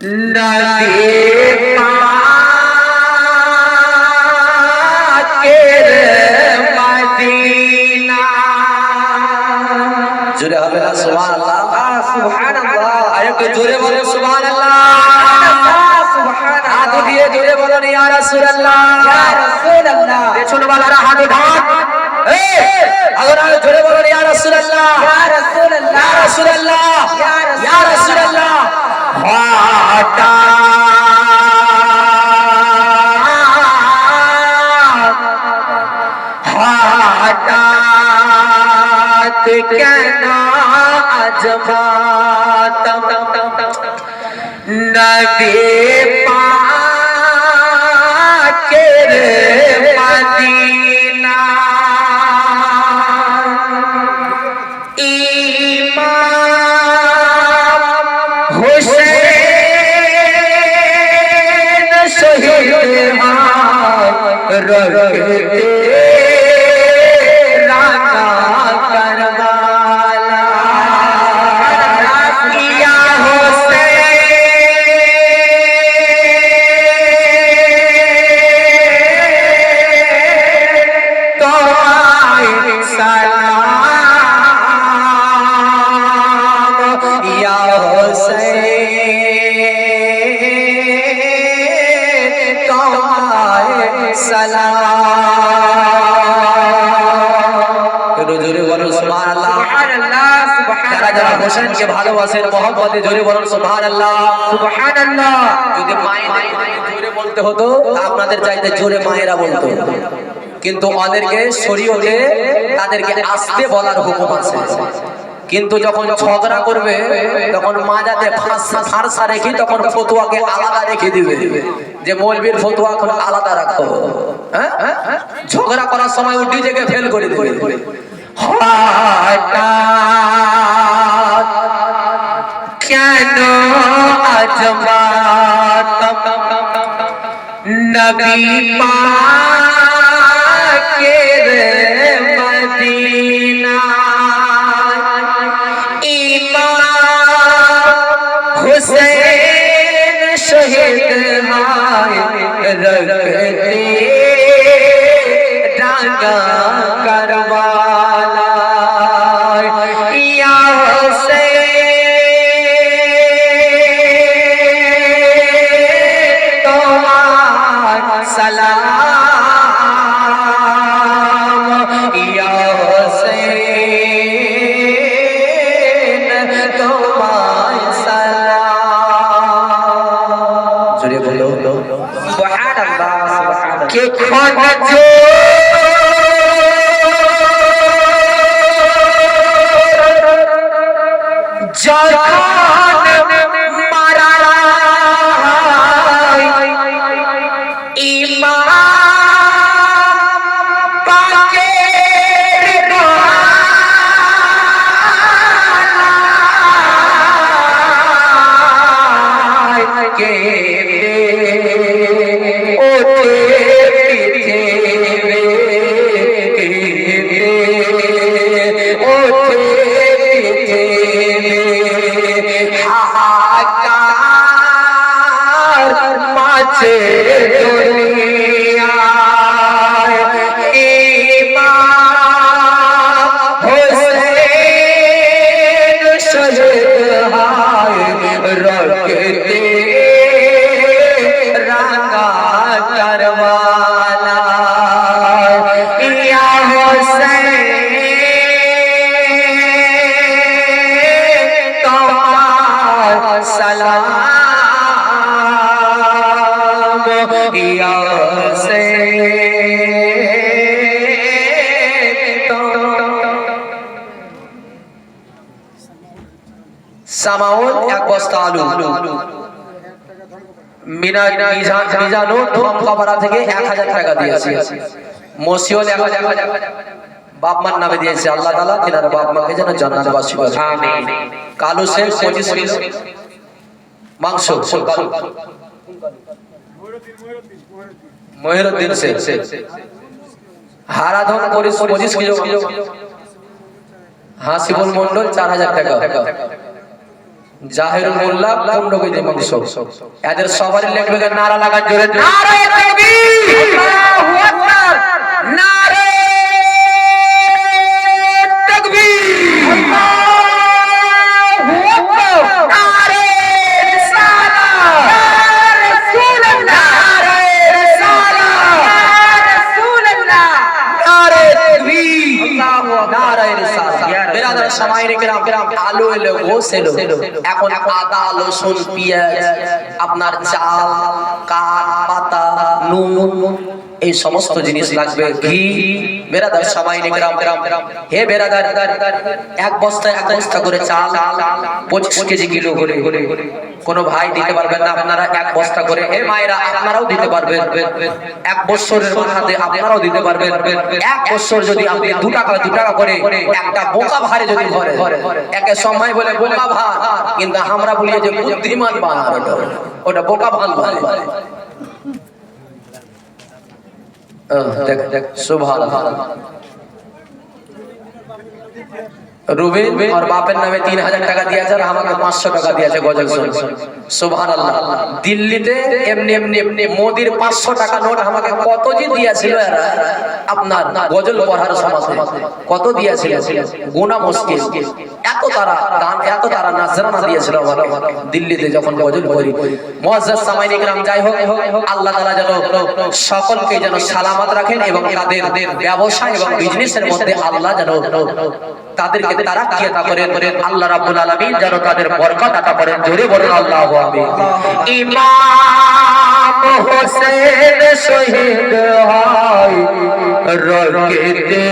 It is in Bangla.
নবী পাকের মদিনা। জোরে হবে না সুবহানাল্লাহ? সুবহানাল্লাহ। আরেকটু জোরে বলো সুবহানাল্লাহ। হাত দিয়ে জোরে বলো ইয়া রাসূলুল্লাহ, ইয়া রাসূলুল্লাহ। পেছনওয়ালারা হাত উঠান। আগে জোরে বলো ইয়া রাসূলুল্লাহ, ইয়া রাসূলুল্লাহ, ইয়া রাসূলুল্লাহ, ইয়া রাসূলুল্লাহ। হঠাৎ কেন আজমাত নবী পাকের মদিনা। ইমাম হুসেন শহীদ রক্তে রাঙা কারবালা। ইয়া হুসেন তোমায় সালাম, ইয়া হুসেন তোমায় সালাম। জোরে বলুন সুবহানাল্লাহ। যারা যারা হোসেনকে ভালোবাসেন মহব্বতে জোরে বলুন সুবহানাল্লাহ, সুবহানাল্লাহ। যদি মায়ের জোরে বলতে হতো আপনাদের চাইতে জোরে মায়েরা বলতো, কিন্তু ওদেরকে শরীয়তে তাদেরকে আস্তে বলার হুকুম আছে। কিন্তু যখন ঝগড়া করবে তখন মাজাতে ফারসা রেখে তখন ফতোয়াকে আলাদা রেখে দিবে, যে মৌলবীর ফতোয়া এখন আলাদা রাখো। হ্যাঁ, ঝগড়া করার সময় ও ডিজেকে ফেল করে দিবে। হঠাৎ কেন আজমাত নবী পাকের মদিনা। ইমাম হুসেন শহীদ হয় রক্তে রাঙা কারবালা। ইয়া হুসেন তোমায় সালাম, ইয়া হুসেন তোমায় সালাম। জোরে বলো সুবহানাল্লাহ, সুবহানাল্লাহ। কে খোঁজো যখন মারা ইমাম পাকের গলায় কে ওঠে পিঠে ওঠে পিঠে হাহাকার মাঝে দুনিয়ায় ইমাম হুসেন শহীদ হয় রক্তে রাঙা কারবালা। ইয়া হুসেন তোমায় সালাম, ইয়া সামাউন এক বস্তা আলু মিজানো ধমকাপাড়া থেকে 1000 টাকা দিয়েছে। মসিউল 1000 বাপ মার নামে দিয়েছে। আল্লাহ তাআলা তিনার বাপ মাকে যেন জান্নাতবাসী করে। আমিন। কালু শেখ 25 কিলো মাংস। মহিরুদ্দিন শেখ হারাধন 25 কিলো। হাসিবুল মন্ডল 4000 টাকা। জাহিরুল মোল্লা 15 কেজি মাংস। এদের সবারই লেখবে নারা লাগান জোরে, নারায়ে তাকবীর, আল্লাহু আকবার, নারায়ে তাকবীর, আল্লাহু আকবার, নারায়ে রিসালাত, ইয়া রাসূলুল্লাহ, নারায়ে রিসালাত, ইয়া রাসূলুল্লাহ, নারায়ে তাকবীর, আল্লাহু আকবার, নারায়ে রিসালাত। বেরাদার সামাইরে কেরাম, আলু এলো, গোশ এলো, এখন আদা, রসুন, পেঁয়াজ, আপনার চাল, কাঠ, পাতা, নুন, এই সমস্ত জিনিস লাগবে, ঘি। বেরাদার সামাইরে কেরাম, হে বেরাদার, এক বস্তা করে চাল 25 কেজি কিলো করে কোন ভাই দিতে পারবেন না, আপনারা এক বস্তা করে, হে মায়েরা আপনারাও দিতে পারবেন, এক বছরের মাথাতে আপনারাও দিতে পারবেন। এক বছর যদি আপনি 2 টাকা করে একটা বোকা ভারে যদি ঘরে, একে সময় বলে বোকা ভার, কিন্তু আমরা বলি যে বুদ্ধিমান ভার, ওটা বোকা ভার ভার। দেখ সুবহানাল্লাহ। রুবিন और বাপের নামে 3000 টাকা দিয়েছে আর আমাকে 500 টাকা দিয়েছে গজল শুনে, সুবহানাল্লাহ। দিল্লিতে এমনি মোদির 500 টাকা নোট আমাকে কত জি দিয়েছিল এরা, আপনার গজল পড়ার সময় কত দিয়েছিল গোনা মুশকিল। এত তারা নাজরানা দিয়েছিল আমাকে দিল্লিতে যখন গজল পড়ি। মুআজ্জাজ সামাইনে کرام, যাই হোক আল্লাহ তাআলা যেন সকলকে যেন সালামত রাখেন এবং তাদের ব্যবসা এবং বিজনেসের মধ্যে আল্লাহ যেন তাদেরকে তারাক্কি আতা করেন, আল্লাহ রাব্বুল আলামিন যেন তাদের বরকত আতা করেন। জোরে বলুন আল্লাহু আমিন। ইমাম হোসেন শহীদ হয় রকেতে